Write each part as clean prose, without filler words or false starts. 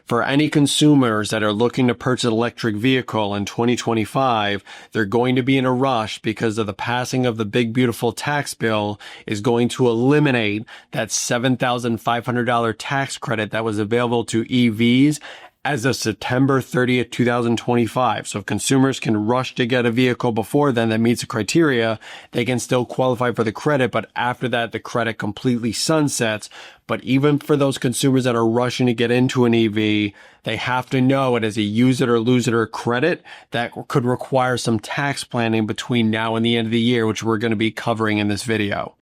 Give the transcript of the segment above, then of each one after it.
For any consumers that are looking to purchase an electric vehicle in 2025, they're going to be in a rush because of the passing of the big beautiful tax bill is going to eliminate that $7,500 tax credit that was available to EVs as of September 30th, 2025. So if consumers can rush to get a vehicle before then that meets the criteria, they can still qualify for the credit, but after that, the credit completely sunsets. But even for those consumers that are rushing to get into an EV, they have to know it as a use it or lose it or credit that could require some tax planning between now and the end of the year, which we're going to be covering in this video.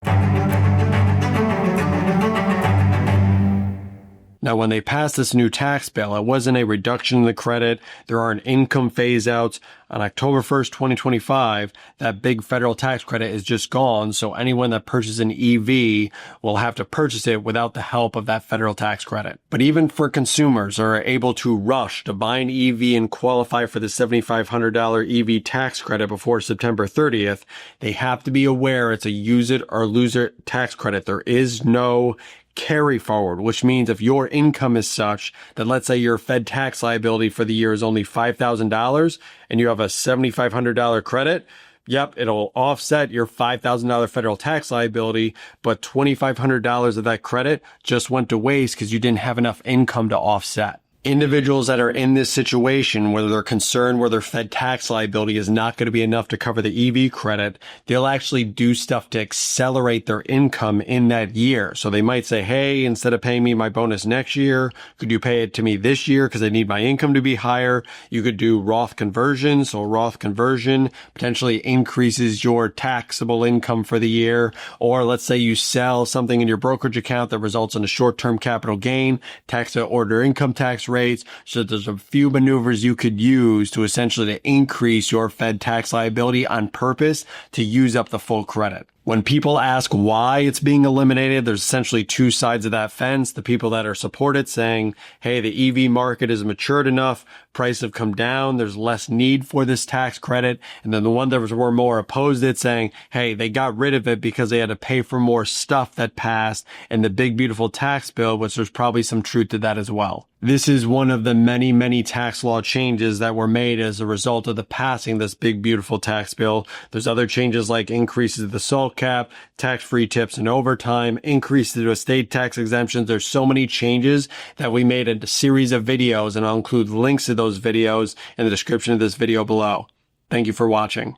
Now, when they passed this new tax bill, it wasn't a reduction in the credit. There aren't income phase outs. On October 1st, 2025, that big federal tax credit is just gone. So anyone that purchases an EV will have to purchase it without the help of that federal tax credit. But even for consumers who are able to rush to buy an EV and qualify for the $7,500 EV tax credit before September 30th, they have to be aware it's a use it or lose it tax credit. There is no carry forward, which means if your income is such that, let's say your Fed tax liability for the year is only $5,000 and you have a $7,500 credit, yep, it'll offset your $5,000 federal tax liability, but $2,500 of that credit just went to waste because you didn't have enough income to offset. Individuals that are in this situation, whether they're concerned where their Fed tax liability is not going to be enough to cover the EV credit, they'll actually do stuff to accelerate their income in that year. So they might say, hey, instead of paying me my bonus next year, could you pay it to me this year because I need my income to be higher? You could do Roth conversion. So Roth conversion potentially increases your taxable income for the year. Or let's say you sell something in your brokerage account that results in a short-term capital gain, tax to order income tax rates. So there's a few maneuvers you could use to essentially to increase your Fed tax liability on purpose to use up the full credit. When people ask why it's being eliminated, there's essentially two sides of that fence. The people that are supported saying, hey, the EV market is matured enough, prices have come down, there's less need for this tax credit. And then the one that were more opposed it saying, hey, they got rid of it because they had to pay for more stuff that passed in the big beautiful tax bill, which there's probably some truth to that as well. This is one of the many, many tax law changes that were made as a result of the passing this big beautiful tax bill. There's other changes like increases to the SALT cap, tax-free tips and overtime, increases to estate tax exemptions. There's so many changes that we made a series of videos, and I'll include links to those videos in the description of this video below. Thank you for watching.